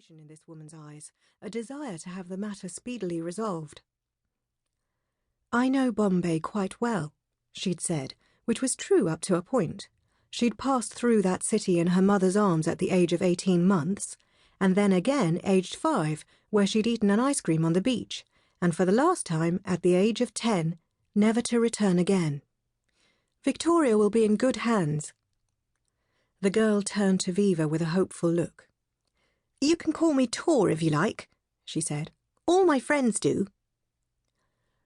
desperation in this woman's eyes, a desire to have the matter speedily resolved. "I know Bombay quite well," she'd said, which was true up to a point. She'd passed through that city in her mother's arms at the age of 18 months, and then again aged 5, where she'd eaten an ice cream on the beach, and for the last time at the age of 10, never to return again. "Victoria will be in good hands." The girl turned to Viva with a hopeful look. "You can call me Tor if you like," she said. "All my friends do."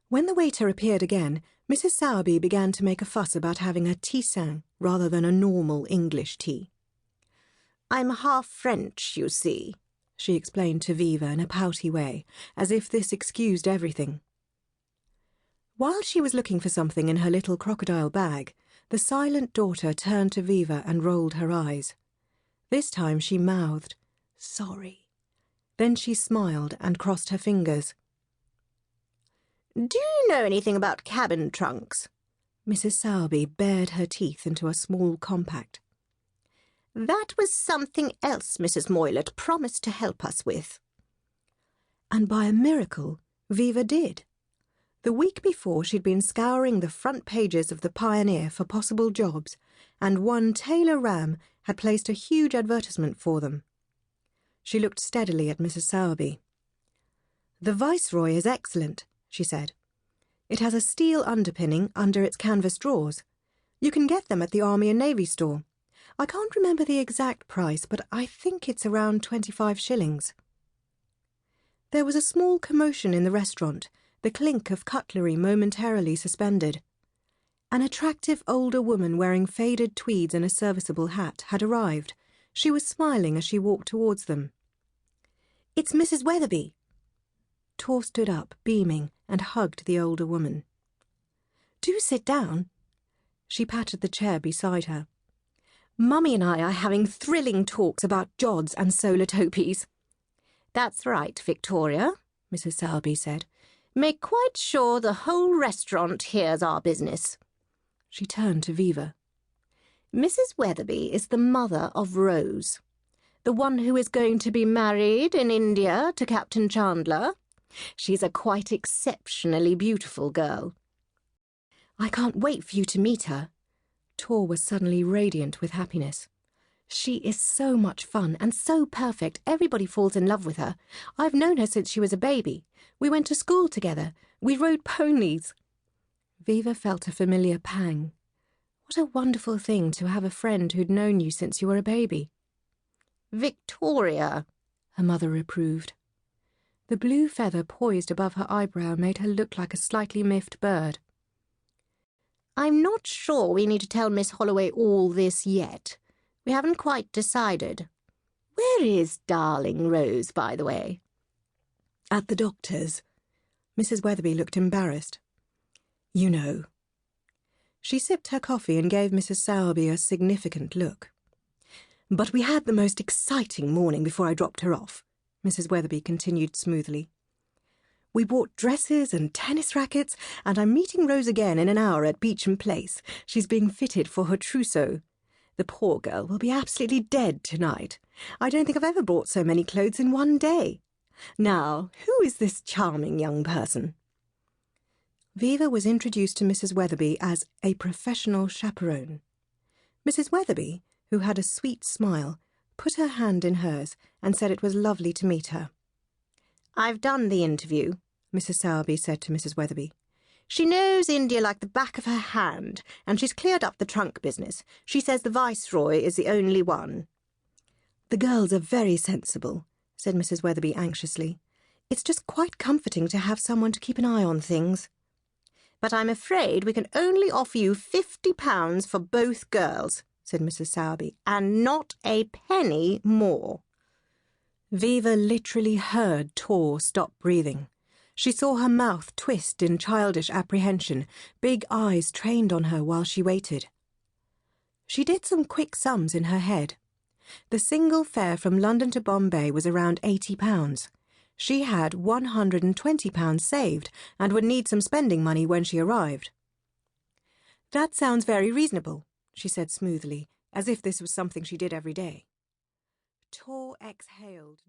When the waiter appeared again, Mrs. Sowerby began to make a fuss about having a tisane rather than a normal English tea. "I'm half French, you see," she explained to Viva in a pouty way, as if this excused everything. While she was looking for something in her little crocodile bag, the silent daughter turned to Viva and rolled her eyes. This time she mouthed, "Sorry." Then she smiled and crossed her fingers. "Do you know anything about cabin trunks?" Mrs. Sowerby bared her teeth into a small compact. "That was something else Mrs. Moylett promised to help us with." And by a miracle, Viva did. The week before, she'd been scouring the front pages of the Pioneer for possible jobs, and one Taylor Ram had placed a huge advertisement for them. She looked steadily at Mrs. Sowerby. "The Viceroy is excellent," she said. "It has a steel underpinning under its canvas drawers. You can get them at the Army and Navy store. I can't remember the exact price, but I think it's around 25 shillings. There was a small commotion in the restaurant, the clink of cutlery momentarily suspended. An attractive older woman wearing faded tweeds and a serviceable hat had arrived. She was smiling as she walked towards them. "It's Mrs. Weatherby." Tor stood up, beaming, and hugged the older woman. "Do sit down." She patted the chair beside her. "Mummy and I are having thrilling talks about jods and solar topies." "That's right, Victoria," Mrs. Sowerby said. "Make quite sure the whole restaurant hears our business." She turned to Viva. "Mrs. Weatherby is the mother of Rose, the one who is going to be married in India to Captain Chandler. She's a quite exceptionally beautiful girl." "I can't wait for you to meet her." Tor was suddenly radiant with happiness. "She is so much fun and so perfect, everybody falls in love with her. I've known her since she was a baby. We went to school together. We rode ponies." Viva felt a familiar pang. What a wonderful thing to have a friend who'd known you since you were a baby. "Victoria," her mother reproved. The blue feather poised above her eyebrow made her look like a slightly miffed bird. "I'm not sure we need to tell Miss Holloway all this yet. We haven't quite decided. Where is darling Rose, by the way?" "At the doctor's." Mrs. Weatherby looked embarrassed. "You know." She sipped her coffee and gave Mrs. Sowerby a significant look. "But we had the most exciting morning before I dropped her off," Mrs. Weatherby continued smoothly. "We bought dresses and tennis rackets, and I'm meeting Rose again in an hour at Beecham Place. She's being fitted for her trousseau. The poor girl will be absolutely dead tonight. I don't think I've ever bought so many clothes in one day. Now, who is this charming young person?" Viva was introduced to Mrs. Weatherby as a professional chaperone. Mrs. Weatherby, who had a sweet smile, put her hand in hers and said it was lovely to meet her. "I've done the interview," Mrs. Sowerby said to Mrs. Weatherby. "She knows India like the back of her hand, and she's cleared up the trunk business. She says the Viceroy is the only one." "The girls are very sensible," said Mrs. Weatherby anxiously. "It's just quite comforting to have someone to keep an eye on things." "But I'm afraid we can only offer you £50 for both girls," said Mrs. Sowerby, "and not a penny more." Viva literally heard Tor stop breathing. She saw her mouth twist in childish apprehension, big eyes trained on her while she waited. She did some quick sums in her head. The single fare from London to Bombay was around £80. She had £120 saved and would need some spending money when she arrived. "That sounds very reasonable," she said smoothly, as if this was something she did every day. Tor exhaled.